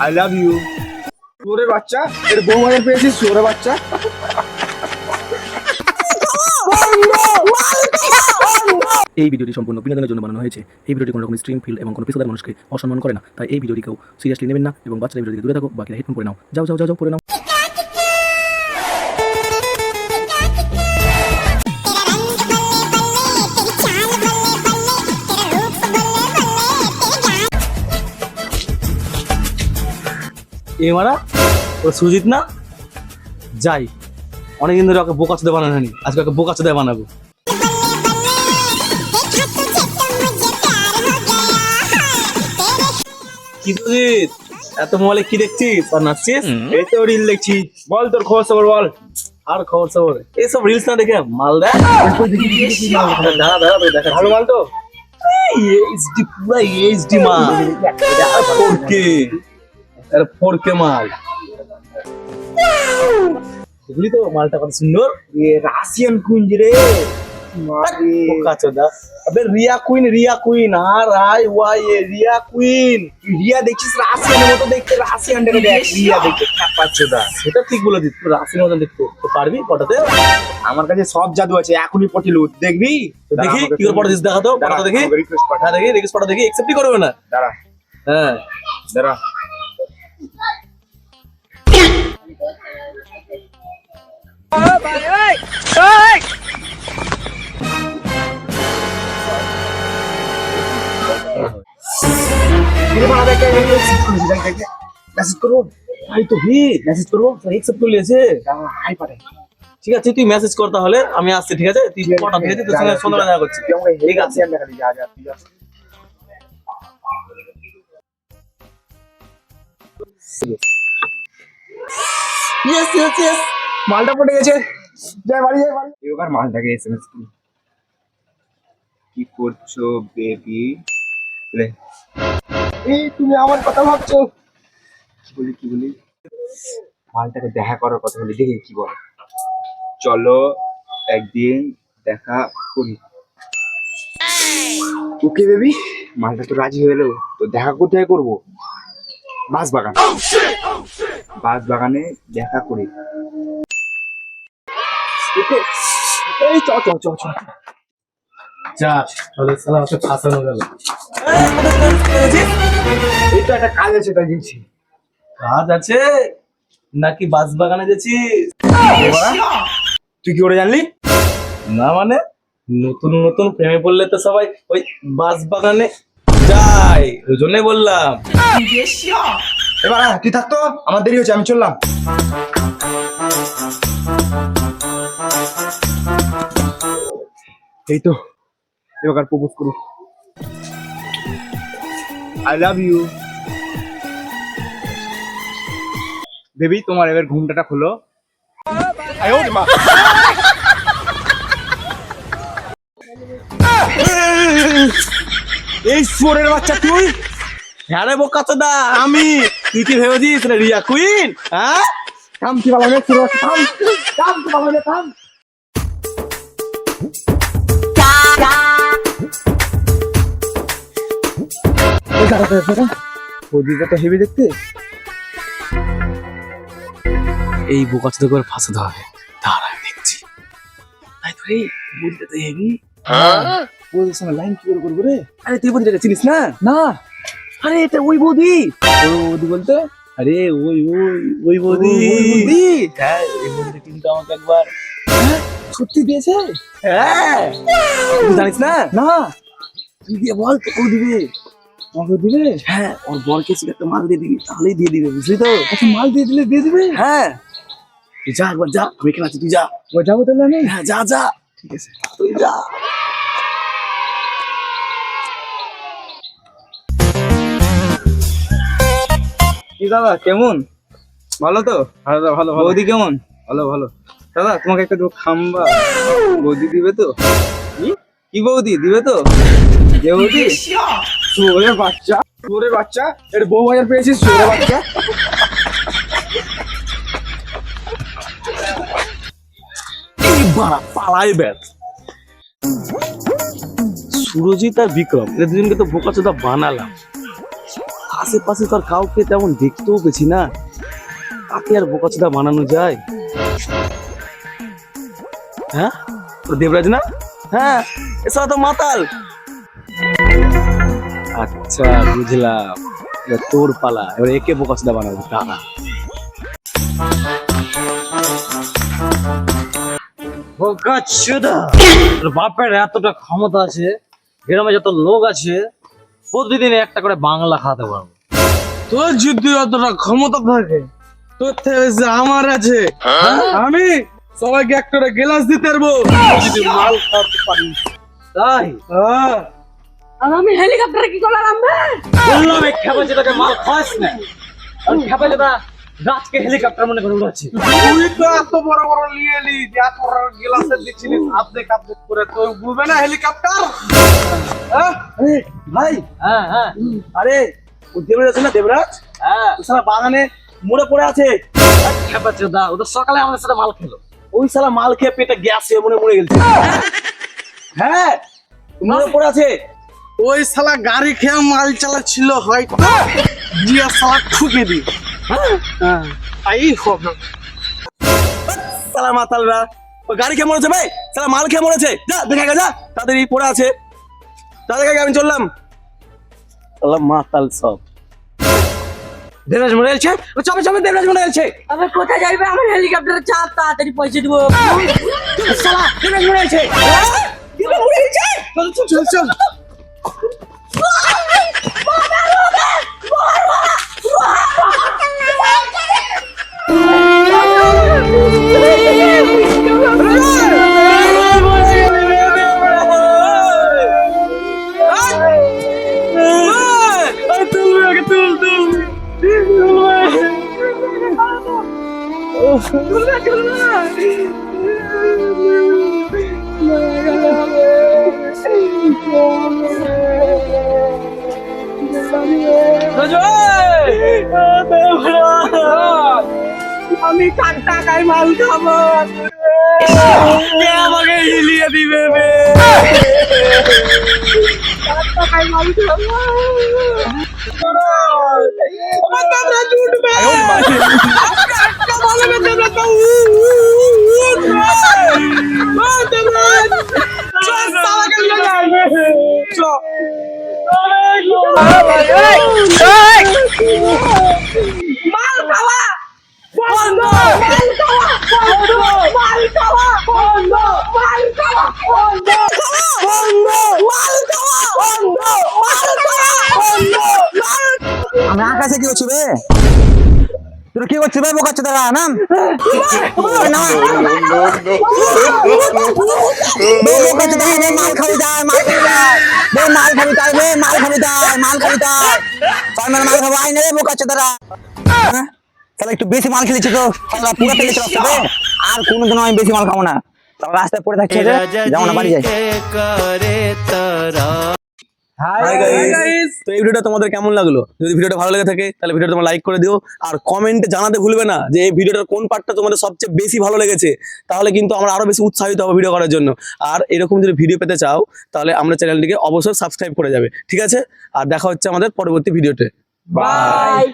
I love you. তোরে বাচ্চা, এর বউ বাজার পেয়েছিস তোরে বাচ্চা। এই ভিডিওটি সম্পূর্ণ বিনোদনের জন্য বানানো হয়েছে। এই ভিডিওটি কোনো রকম স্ট্রিম ফিল্ড এবং কোনো পেশাদার মানুষকে অসম্মান করে না, তাই এই ভিডিওটি কেউ সিরিয়াসলি নেবেন না এবং বাচ্চাদের ভিডিও থেকে দূরে থাকো। বাকিরা হেডফোন পরে নাও। যাও যাও যাও যাও পরে নাও। এ মারা ও সুজিত না, যাই অনেকদিন ধরে ওকে বোকা চোদা বানানো হয়নি, আজকে ওকে বোকা চোদা বানাবো। কি সুজিত, এত মোবাইলে কি দেখছিস আর নাচছিস? এই তো রিল দেখছি, বল তোর খবর খবর বল। আর খবর সবর এইসব রিলস না দেখে মাল দেখ। দাঁড়া দাঁড়া তুই দেখা ভালো মাল তো? এইচডি, পুরা এইচডি মাল, এটা 4K, এটা 4K মাল। বুঝলি তো মালটা কত সুন্দর। এ রাশিয়ান কুঞ্জ রে বোকা চোদা। আবে Riya queen R I Y A Riya queen. Riya দেখছিস রাশিয়ানের মতো দেখতে, রাশিয়ানটাকে দেখ রিয়া দেখতে পাচ্ছ দা। সেটা ঠিক বলে দিস, তুই রাশির মতন দেখতে তো পারবি পটাতে? আমার কাছে সব জাদু আছে, এখনই পটিলু দেখবি। তো দেখি কি করে পটা দিস, দেখা তো পটা দেখি। রিকোয়েস্ট পাঠা। হ্যাঁ দেখি রিকোয়েস্ট পটা দেখি, অ্যাকসেপ্টই করবে না। দাঁড়া হ্যাঁ দাঁড়া। মেসেজ করবো, ভাই তো মেসেজ করবো, অ্যাকসেপ্ট করে লিয়েছে। হাই পাঠে। ঠিক আছে তুই মেসেজ কর তাহলে, আমি আসছি। ঠিক আছে তুই পটা, ঠিক আছে তোর সঙ্গে সন্ধ্যাবেলা দেখা করছি। ঠিক আছে দেখা দিই, যা যা ঠিক আছে। ইয়েস ইয়েস ইয়েস, মালটা পড়ে গেছে, যাই বাড়ি যাই বাড়ি। এবার মালটাকে এসএমএস করি। কি করছো বেবি? এই তুমি আমার কথা ভাবছো? কি বলি মালটাকে দেখা করার কথা বলি, দেখি কি বলে। চলো একদিন দেখা করি। ওকে বেবি, মালটা তো রাজি হয়ে এলো, তো দেখা কোথায় করবো? বাঁশবাগান, বাঁশবাগানে দেখা করি। ওকে, এই চ চ চ চ। যা চলে সালা, ওকে ফাঁসানো গেল। এই তো একটা কাজ আছে, তাই দিচ্ছি। কাজ আছে নাকি বাঁশবাগানে গেছিস? তুই কি করে জানলি? না মানে নতুন নতুন প্রেমে পড়লে তো সবাই ওই বাঁশবাগানে যায়, ওই জন্যই বললাম। এবার তুই থাকতো, আমার দেরি হচ্ছে, আমি চললাম। এই তো এবার প্রপোজ করো। I love you baby. তোমার এবার ঘুমটাটা খোলো। এই সোরের বাচ্চা তুই! হ্যাঁ রে বোকা চোদা, আমি। তুই কি ভেবেছিস রে রিয়া কুইন? হ্যাঁ থাম কি বাবা, থাম থাম কি বাবা, থাম। ওদিকে তো হেভি দেখতে। এই বোকা চোদা করে ফাঁসাতে হবে, দাঁড়া আমি দেখছি। তাই তো রে, বুঝতে তো হেবি। ওদের সঙ্গে লাইন কি করে করবো রে? আরে তুই বৌদিটাকে চিনিস না? না। আরে এটা ওই বৌদি। ওদি বলতে? আরে ওই বৌদি। ওই বৌদি? হ্যাঁ এই বৌদি কিন্তু আমাকে একবার, সত্যি দিয়েছে? হ্যাঁ তুই জানিস না? না। তুই দিয়ে বল তোকেও দিবে। আমাকে দিবে? হ্যাঁ ওর বরকে একটা মাল দিয়ে দিবি, তাহলেই দিয়ে দিবে, বুঝলি তো? আচ্ছা, মাল দিয়ে দিলে দিয়ে দিবে? হ্যাঁ তুই যা একবার, যা, আমি এখানে আছি, তুই যা। ও যাবো তাহলে আমি? হ্যাঁ যা যা, ঠিক আছে। তুই যা। কি দাদা কেমন? ভালো তো? ভালো ভালো ভালো বৌদি কেমন? ভালো ভালো। দাদা তোমাকে একটা দেবো খাম্বা। বৌদি দিবে তো? কি বৌদি দিবে তো? যে বৌদি? চোরে বাচ্চা, চোরে বাচ্চা, এর বউ বাজার পেয়েছিস চোরে বাচ্চা। এই বাড়া পালাই ব্যাট। সুরজিৎ আর বিক্রম, এদের দুজনকে তো বোকা চোদা বানালাম। আশেপাশে তো আর কাউকে তেমন দেখতেও পেছি না, তাকে আর বোকাচোদা বানানো যায়? হ্যাঁ, ও দেবরাজ না? হ্যাঁ, এসব তো মাতাল। আচ্ছা বুঝলাম, এবার তোর পালা, এবার একে বোকাচোদা বানাবো। টাকা বোকাচোদা, তোর বাপের এতটা ক্ষমতা আছে, গ্রামে যত লোক আছে প্রতিদিন একটা করে বাংলা খাওয়াতে পারবো। তোর যদি অতটা ক্ষমতা থাকে, তোর থেকে বেশি আমার আছে। আমি সবাইকে একটা করে গ্লাস দিতে পারবো যদি মাল খাওয়াতে পারি। তাই আর আমি হেলিকপ্টারে কি করলাম বে? বললাম এই খেপাচোদাকে মাল খাওয়াস না, আর খেপাচোদা রাজকে হেলিকপ্টার মনে করে উড়াচ্ছে। তুই তো এত বড় বড় নিয়ে এলি, এত বড় গ্লাসে দিচ্ছিলিস, আর্ধেক করে তো বুঝবে না হেলিকপ্টার। হ্যাঁ? ভাই হ্যাঁ হ্যাঁ, আরে ও দেবরাজ আছে না, দেবরাজ? হ্যাঁ, ও শালা বাগানে মরে পড়ে আছে। খেপাচোদা ও তো সকালে আমাদের সাথে মাল খেলো, ওই শালা মাল খেয়ে পেটে গ্যাস হয়ে মরে গেছে। হ্যাঁ, মরে পড়ে আছে। ওই শালা গাড়ি খেয়ে মাল চালাচ্ছিল হয়তো, জিয়া শালা ঠুকে দি। হ্যাঁ, তাই হবে। শালা মাতালরা, ও গাড়ি খেয়ে মরেছে ভাই, শালা মাল খেয়ে মরেছে। যা দেখে গা, যা তাড়াতাড়ি পড়ে আছে, যা দেখে গা, আমি চললাম। শালা মাতাল সব। দেবরাজ মরে গেছে, ও চবে চবে দেবরাজ মরে গেছে। আবে কোথায় যাইবে? আমার হেলিকপ্টারে চাপ, তাড়াতাড়ি পয়সা দিব। শালা দেবরাজ মরে গেছে। দেবরাজ মরে গেছে। চল চল চল চল। আমি কার টাকায় মাল খাবো? কে আমাকে হিলিয়ে দিবে বে? কার টাকায় মাল খাবো? আমার দাদা উঠবে। মাল খাওয়া বন্ধ! মাল খাওয়া বন্ধ! মাল খাওয়া বন্ধ! মাল খাওয়া বন্ধ! বন্ধ! মাল খাওয়া বন্ধ! মাল খাওয়া বন্ধ! আমি আকাশে কি করছি বে? তোর কি করছিস বে বোকাচ্ছ দাঁড়া নাম মাল খাবি যায়, মাল খাবি যায়, মাল খাবি তাই বে, মাল খাবি তাই, মাল খাবি তাই, মাল খাবো আই নে বোকাচ্ছ দাঁড়া। তাহলে একটু বেশি মাল খেলেছি তো, পুরো পেলে চলে বে। আর কোনোদিনও আমি বেশি মাল খাবো না, তাহলে রাস্তায় পড়ে থাকছে, যাবো না, বাড়ি যাই। হাই গাইস, তো এই ভিডিওটা তোমাদের কেমন লাগলো? যদি ভিডিওটা ভালো লেগে থাকে তাহলে ভিডিওটা তোমরা লাইক করে দিও, আর কমেন্টে জানাতে ভুলবে না যে এই ভিডিওটার কোন পার্টটা তোমাদের সবচেয়ে বেশি ভালো লেগেছে। তাহলে কিন্তু আমরা আরো বেশি উৎসাহিত হব ভিডিও করার জন্য। আর এরকম যদি ভিডিও পেতে চাও তাহলে আমরা চ্যানেলটিকে অবশ্যই সাবস্ক্রাইব করে যাবে, ঠিক আছে? আর দেখা হচ্ছে আমাদের পরবর্তী ভিডিওতে। বাই।